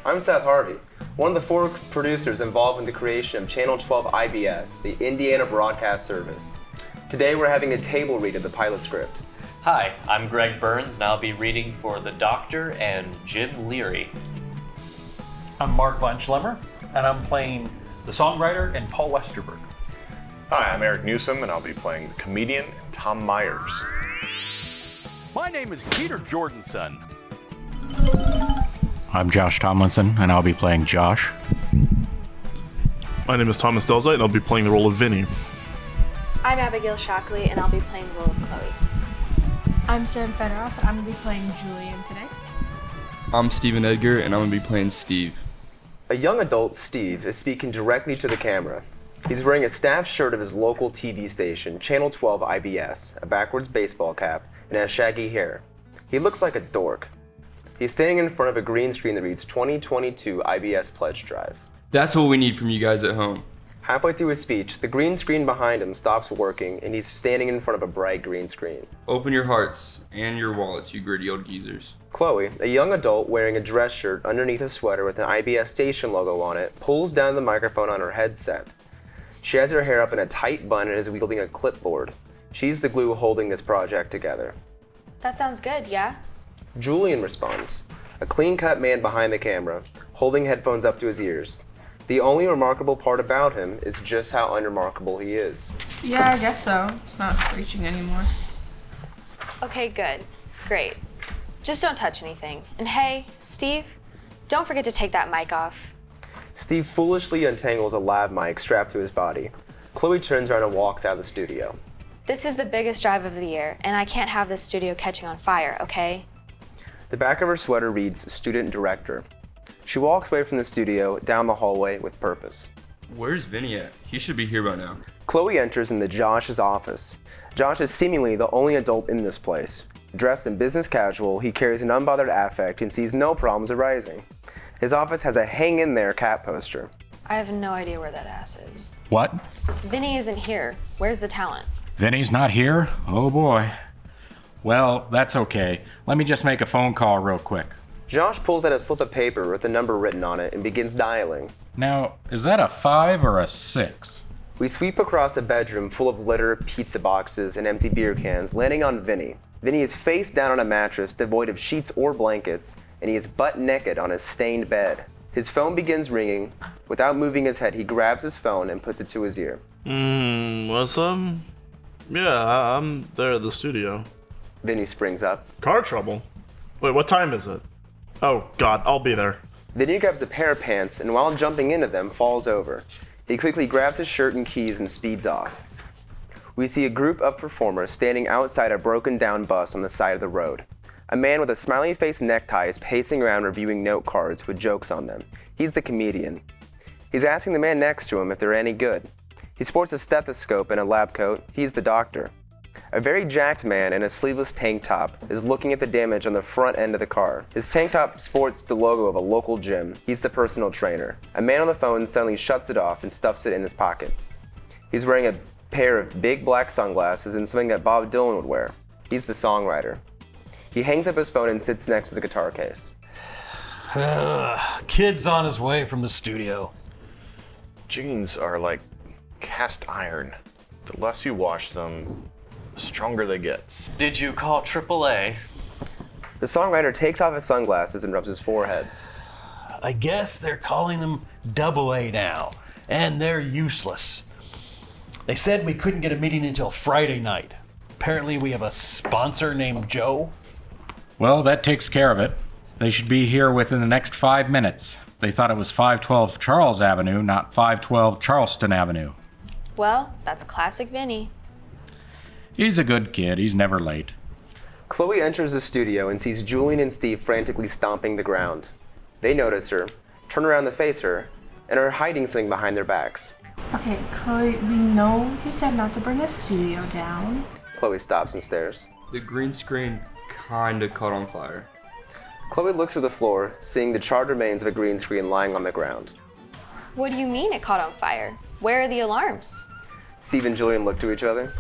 I'm Seth Harvey, one of the 4 producers involved in the creation of Channel 12 IBS, the Indiana Broadcast Service. Today we're having a table read of the pilot script. Hi, I'm Greg Burns, and I'll be reading for The Doctor and Jim Leary. I'm Mark Von Schlemmer, and I'm playing the songwriter and Paul Westerberg. Hi, I'm Eric Newsom, and I'll be playing the comedian Tom Myers. My name is Peter Jordanson. I'm Josh Tomlinson, and I'll be playing Josh. My name is Thomas Delzite, and I'll be playing the role of Vinny. I'm Abigail Shockley, and I'll be playing the role of Chloe. I'm Sam Federoff, and I'm going to be playing Julian today. I'm Stephen Edgar, and I'm going to be playing Steve. A young adult, Steve, is speaking directly to the camera. He's wearing a staff shirt of his local TV station, Channel 12 IBS, a backwards baseball cap, and has shaggy hair. He looks like a dork. He's standing in front of a green screen that reads 2022 IBS Pledge Drive. That's what we need from you guys at home. Halfway through his speech, the green screen behind him stops working, and he's standing in front of a bright green screen. Open your hearts and your wallets, you gritty old geezers. Chloe, a young adult wearing a dress shirt underneath a sweater with an IBS station logo on it, pulls down the microphone on her headset. She has her hair up in a tight bun and is wielding a clipboard. She's the glue holding this project together. That sounds good, yeah? Julian responds, a clean-cut man behind the camera, holding headphones up to his ears. The only remarkable part about him is just how unremarkable he is. Yeah, I guess so. It's not screeching anymore. Okay, good. Great. Just don't touch anything. And hey, Steve, don't forget to take that mic off. Steve foolishly untangles a lav mic strapped to his body. Chloe turns around and walks out of the studio. This is the biggest drive of the year, and I can't have this studio catching on fire, okay? The back of her sweater reads Student Director. She walks away from the studio, down the hallway with purpose. Where's Vinny at? He should be here by now. Chloe enters into Josh's office. Josh is seemingly the only adult in this place. Dressed in business casual, he carries an unbothered affect and sees no problems arising. His office has a hang in there cat poster. I have no idea where that ass is. What? Vinny isn't here. Where's the talent? Vinny's not here? Oh boy. Well, that's okay. Let me just make a phone call real quick. Josh pulls out a slip of paper with a number written on it and begins dialing. Now, is that a 5 or a 6? We sweep across a bedroom full of litter, pizza boxes, and empty beer cans, landing on Vinny. Vinny is face down on a mattress devoid of sheets or blankets, and he is butt naked on his stained bed. His phone begins ringing. Without moving his head, he grabs his phone and puts it to his ear. What's up? Yeah, I'm there at the studio. Vinny springs up. Car trouble? Wait, what time is it? Oh, God, I'll be there. Vinny grabs a pair of pants and while jumping into them, falls over. He quickly grabs his shirt and keys and speeds off. We see a group of performers standing outside a broken down bus on the side of the road. A man with a smiley face necktie is pacing around reviewing note cards with jokes on them. He's the comedian. He's asking the man next to him if they're any good. He sports a stethoscope and a lab coat. He's the doctor. A very jacked man in a sleeveless tank top is looking at the damage on the front end of the car. His tank top sports the logo of a local gym. He's the personal trainer. A man on the phone suddenly shuts it off and stuffs it in his pocket. He's wearing a pair of big black sunglasses and something that Bob Dylan would wear. He's the songwriter. He hangs up his phone and sits next to the guitar case. Kid's on his way from the studio. Jeans are like cast iron. The less you wash them, the stronger they get. Did you call AAA? The songwriter takes off his sunglasses and rubs his forehead. I guess they're calling them AA now, and they're useless. They said we couldn't get a meeting until Friday night. Apparently we have a sponsor named Joe. Well, that takes care of it. They should be here within the next 5 minutes. They thought it was 512 Charles Avenue, not 512 Charleston Avenue. Well, that's classic Vinny. He's a good kid. He's never late. Chloe enters the studio and sees Julian and Steve frantically stomping the ground. They notice her, turn around to face her, and are hiding something behind their backs. Okay, Chloe, we know you said not to bring the studio down. Chloe stops and stares. The green screen kinda caught on fire. Chloe looks to the floor, seeing the charred remains of a green screen lying on the ground. What do you mean it caught on fire? Where are the alarms? Steve and Julian look to each other.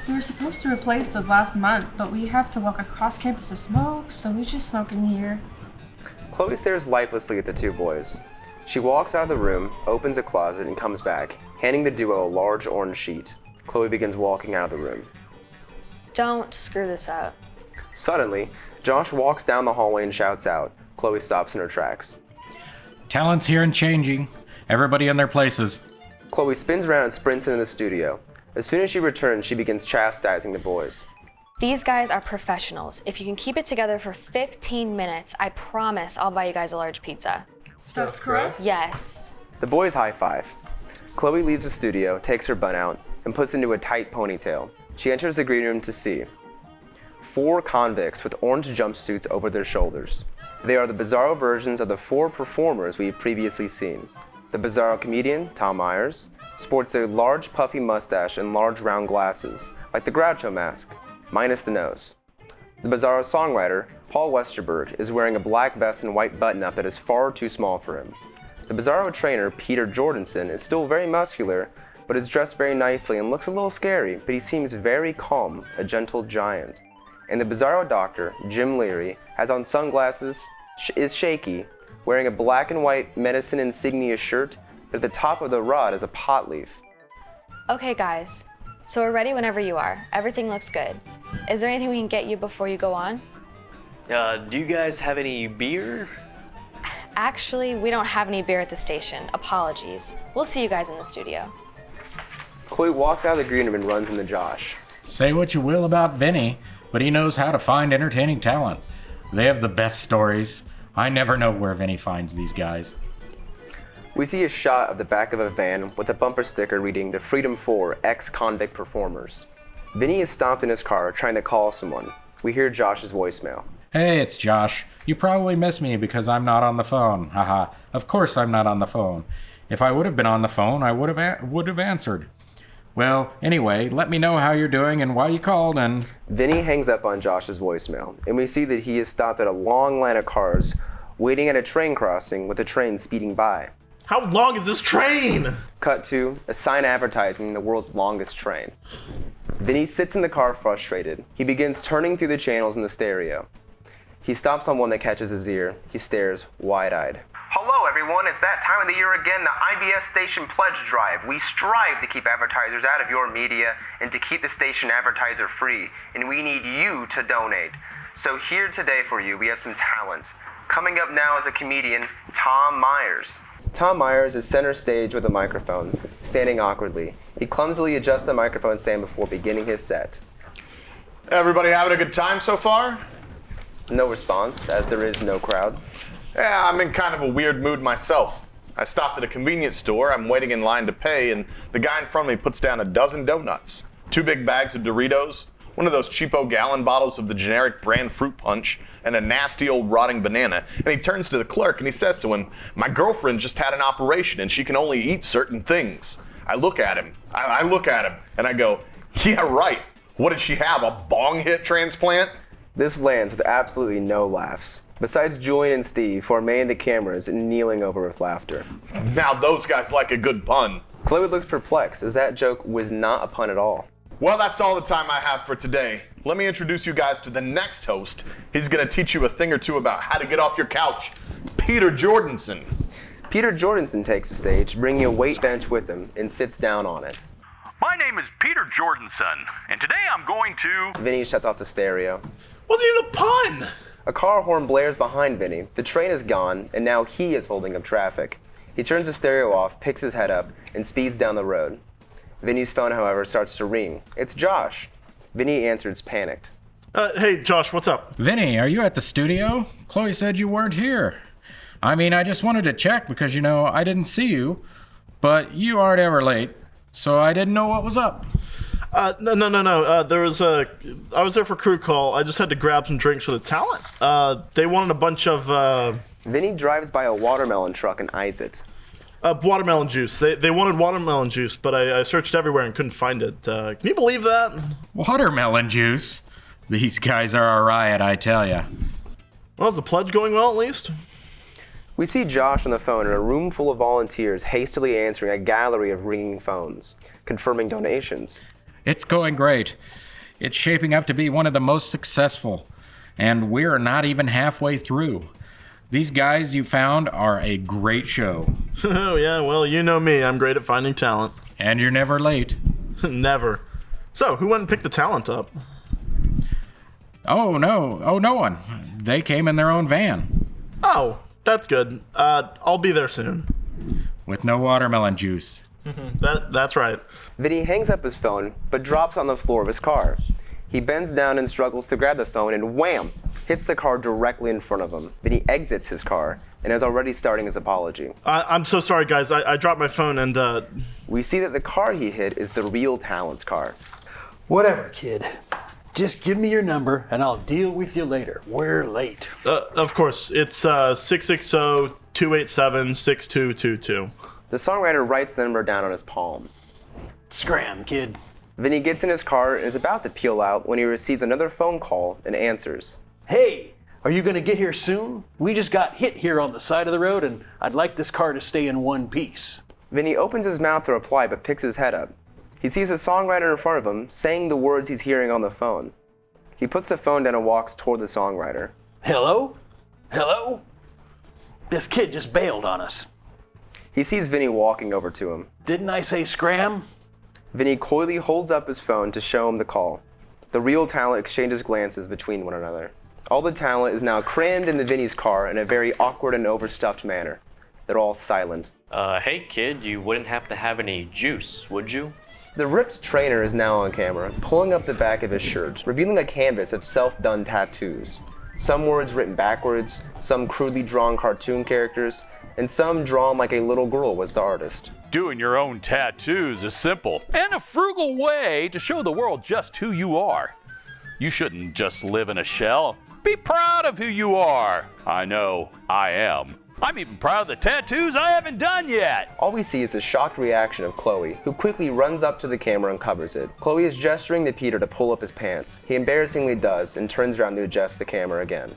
We were supposed to replace those last month, but we have to walk across campus to smoke, so we just smoke in here. Chloe stares lifelessly at the two boys. She walks out of the room, opens a closet, and comes back, handing the duo a large orange sheet. Chloe begins walking out of the room. Don't screw this up. Suddenly, Josh walks down the hallway and shouts out. Chloe stops in her tracks. Talent's here and changing. Everybody in their places. Chloe spins around and sprints into the studio. As soon as she returns, she begins chastising the boys. These guys are professionals. If you can keep it together for 15 minutes, I promise I'll buy you guys a large pizza. Stuffed crust? Yes. The boys high five. Chloe leaves the studio, takes her bun out, and puts it into a tight ponytail. She enters the green room to see 4 convicts with orange jumpsuits over their shoulders. They are the Bizarro versions of the 4 performers we've previously seen. The Bizarro comedian, Tom Myers, sports a large puffy mustache and large round glasses, like the Groucho mask, minus the nose. The Bizarro songwriter, Paul Westerberg, is wearing a black vest and white button-up that is far too small for him. The Bizarro trainer, Peter Jordanson, is still very muscular, but is dressed very nicely and looks a little scary, but he seems very calm, a gentle giant. And the Bizarro doctor, Jim Leary, has on sunglasses, is shaky, wearing a black and white medicine insignia shirt, but at the top of the rod is a pot leaf. Okay, guys. So we're ready whenever you are. Everything looks good. Is there anything we can get you before you go on? Do you guys have any beer? Actually, we don't have any beer at the station. Apologies. We'll see you guys in the studio. Chloe walks out of the green room and runs into Josh. Say what you will about Vinny, but he knows how to find entertaining talent. They have the best stories. I never know where Vinny finds these guys. We see a shot of the back of a van with a bumper sticker reading the Freedom 4 ex-convict performers. Vinny is stopped in his car trying to call someone. We hear Josh's voicemail. Hey, it's Josh. You probably miss me because I'm not on the phone. Haha. Of course I'm not on the phone. If I would have been on the phone, I would have answered. Well, anyway, let me know how you're doing and why you called and... Vinny hangs up on Josh's voicemail, and we see that he is stopped at a long line of cars waiting at a train crossing with a train speeding by. How long is this train? Cut to a sign advertising the world's longest train. Vinny sits in the car frustrated. He begins turning through the channels in the stereo. He stops on one that catches his ear. He stares wide-eyed. Hello everyone, it's that time of the year again, the IBS Station Pledge Drive. We strive to keep advertisers out of your media and to keep the station advertiser free, and we need you to donate. So here today for you, we have some talent. Coming up now is a comedian, Tom Myers. Tom Myers is center stage with a microphone, standing awkwardly. He clumsily adjusts the microphone stand before beginning his set. Everybody having a good time so far? No response, as there is no crowd. Yeah, I'm in kind of a weird mood myself. I stopped at a convenience store, I'm waiting in line to pay, and the guy in front of me puts down a dozen donuts, 2 big bags of Doritos, one of those cheapo gallon bottles of the generic brand fruit punch, and a nasty old rotting banana. And he turns to the clerk and he says to him, "My girlfriend just had an operation and she can only eat certain things." I look at him, and I go, "Yeah, right. What did she have, a bong hit transplant?" This lands with absolutely no laughs. Besides Julian and Steve, who are manning the cameras and kneeling over with laughter. Now those guys like a good pun. Chloe looks perplexed, as that joke was not a pun at all. Well, that's all the time I have for today. Let me introduce you guys to the next host. He's gonna teach you a thing or two about how to get off your couch. Peter Jordanson. Peter Jordanson takes the stage, bringing a weight bench with him, and sits down on it. My name is Peter Jordanson, and today I'm going to... Vinny shuts off the stereo. Wasn't even a pun! A car horn blares behind Vinny. The train is gone, and now he is holding up traffic. He turns the stereo off, picks his head up, and speeds down the road. Vinny's phone, however, starts to ring. It's Josh. Vinny answers, panicked. Hey, Josh, what's up? Vinny, are you at the studio? Chloe said you weren't here. I mean, I just wanted to check because, you know, I didn't see you, but you aren't ever late, so I didn't know what was up. No. I was there for crew call. I just had to grab some drinks for the talent. They wanted a bunch of, Vinny drives by a watermelon truck and eyes it. watermelon juice. They wanted watermelon juice, but I searched everywhere and couldn't find it. Can you believe that? Watermelon juice? These guys are a riot, I tell ya. Well, is the pledge going well, at least? We see Josh on the phone in a room full of volunteers hastily answering a gallery of ringing phones, confirming donations. It's going great. It's shaping up to be one of the most successful, and we're not even halfway through. These guys you found are a great show. Oh, yeah, well, you know me. I'm great at finding talent. And you're never late. Never. So, who went and picked the talent up? Oh, no one. They came in their own van. Oh, that's good. I'll be there soon. With no watermelon juice. That's right. Vinny hangs up his phone, but drops on the floor of his car. He bends down and struggles to grab the phone and wham! Hits the car directly in front of him. Vinny exits his car and is already starting his apology. I'm so sorry, guys. I dropped my phone and, We see that the car he hit is the real talent's car. Whatever, kid. Just give me your number and I'll deal with you later. We're late. Of course. It's 660-287-6222. The songwriter writes the number down on his palm. Scram, kid. Vinny gets in his car and is about to peel out when he receives another phone call and answers. Hey, are you gonna get here soon? We just got hit here on the side of the road and I'd like this car to stay in one piece. Vinny opens his mouth to reply but picks his head up. He sees a songwriter in front of him saying the words he's hearing on the phone. He puts the phone down and walks toward the songwriter. Hello? Hello? This kid just bailed on us. He sees Vinny walking over to him. Didn't I say scram? Vinny coyly holds up his phone to show him the call. The real talent exchanges glances between one another. All the talent is now crammed into Vinny's car in a very awkward and overstuffed manner. They're all silent. Hey kid, you wouldn't happen to have any juice, would you? The ripped trainer is now on camera, pulling up the back of his shirt, revealing a canvas of self-done tattoos. Some words written backwards, some crudely drawn cartoon characters, and some drawn like a little girl was the artist. Doing your own tattoos is simple and a frugal way to show the world just who you are. You shouldn't just live in a shell. Be proud of who you are. I know, I am. I'm even proud of the tattoos I haven't done yet. All we see is the shocked reaction of Chloe, who quickly runs up to the camera and covers it. Chloe is gesturing to Peter to pull up his pants. He embarrassingly does and turns around to adjust the camera again.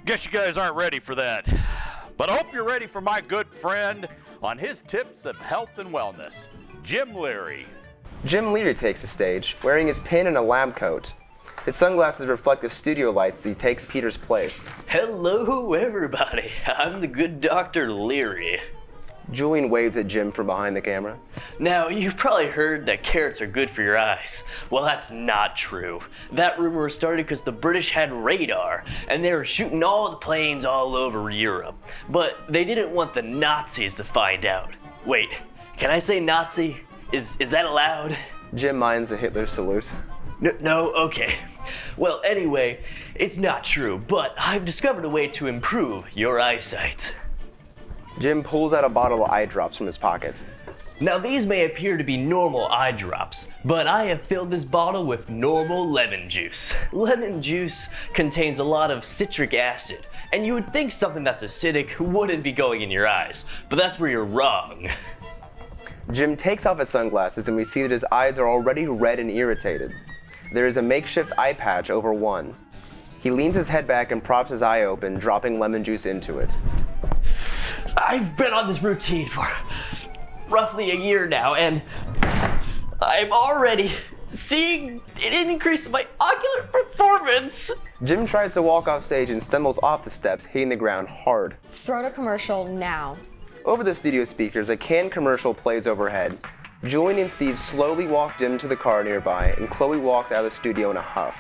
Guess you guys aren't ready for that. But I hope you're ready for my good friend on his tips of health and wellness, Jim Leary. Jim Leary takes the stage, wearing his pin and a lab coat. His sunglasses reflect the studio lights as he takes Peter's place. Hello, everybody. I'm the good Dr. Leary. Julian waves at Jim from behind the camera. Now, you've probably heard that carrots are good for your eyes. Well, that's not true. That rumor started because the British had radar, and they were shooting all the planes all over Europe. But they didn't want the Nazis to find out. Wait, can I say Nazi? Is that allowed? Jim mines the Hitler salute. No, okay. Well, anyway, it's not true, but I've discovered a way to improve your eyesight. Jim pulls out a bottle of eye drops from his pocket. Now, these may appear to be normal eye drops, but I have filled this bottle with normal lemon juice. Lemon juice contains a lot of citric acid, and you would think something that's acidic wouldn't be going in your eyes, but that's where you're wrong. Jim takes off his sunglasses and we see that his eyes are already red and irritated. There is a makeshift eye patch over one. He leans his head back and props his eye open, dropping lemon juice into it. I've been on this routine for roughly a year now, and I'm already seeing an increase in my ocular performance. Jim tries to walk off stage and stumbles off the steps, hitting the ground hard. Throw to commercial now. Over the studio speakers, a canned commercial plays overhead. Julian and Steve slowly walk Jim to the car nearby, and Chloe walks out of the studio in a huff.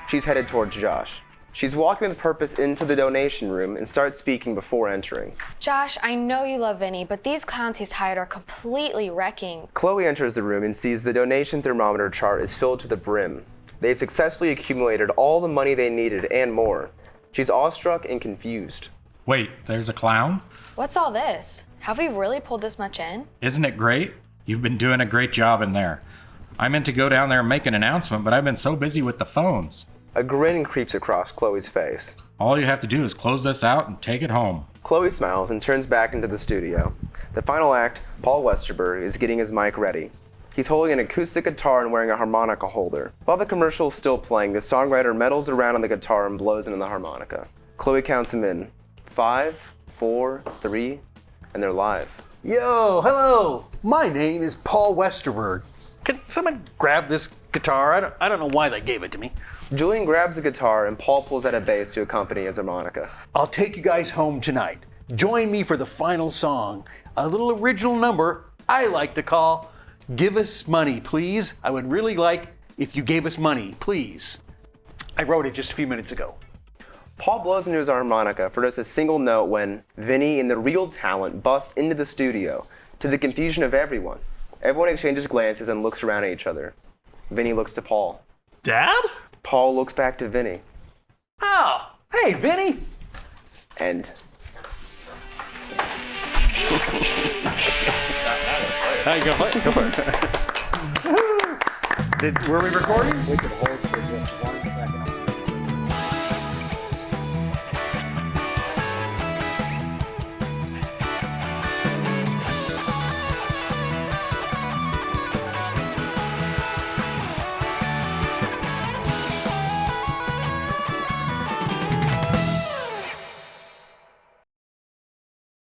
She's headed towards Josh. She's walking with purpose into the donation room and starts speaking before entering. Josh, I know you love Vinny, but these clowns he's hired are completely wrecking. Chloe enters the room and sees the donation thermometer chart is filled to the brim. They've successfully accumulated all the money they needed and more. She's awestruck and confused. Wait, there's a clown? What's all this? Have we really pulled this much in? Isn't it great? You've been doing a great job in there. I meant to go down there and make an announcement, but I've been so busy with the phones. A grin creeps across Chloe's face. All you have to do is close this out and take it home. Chloe smiles and turns back into the studio. The final act, Paul Westerberg, is getting his mic ready. He's holding an acoustic guitar and wearing a harmonica holder. While the commercial is still playing, the songwriter meddles around on the guitar and blows into the harmonica. Chloe counts him in. 5, 4, 3, and they're live. Yo, hello. My name is Paul Westerberg. Can someone grab this guitar. I don't know why they gave it to me. Julian grabs a guitar and Paul pulls out a bass to accompany his harmonica. I'll take you guys home tonight. Join me for the final song, a little original number I like to call Give Us Money, Please. I would really like if you gave us money, please. I wrote it just a few minutes ago. Paul blows into his harmonica for just a single note when Vinny and the real talent bust into the studio, to the confusion of everyone. Everyone exchanges glances and looks around at each other. Vinny looks to Paul. Dad? Paul looks back to Vinny. Oh, hey, Vinny. And Go for it. Were we recording? We could hold for just 1 second.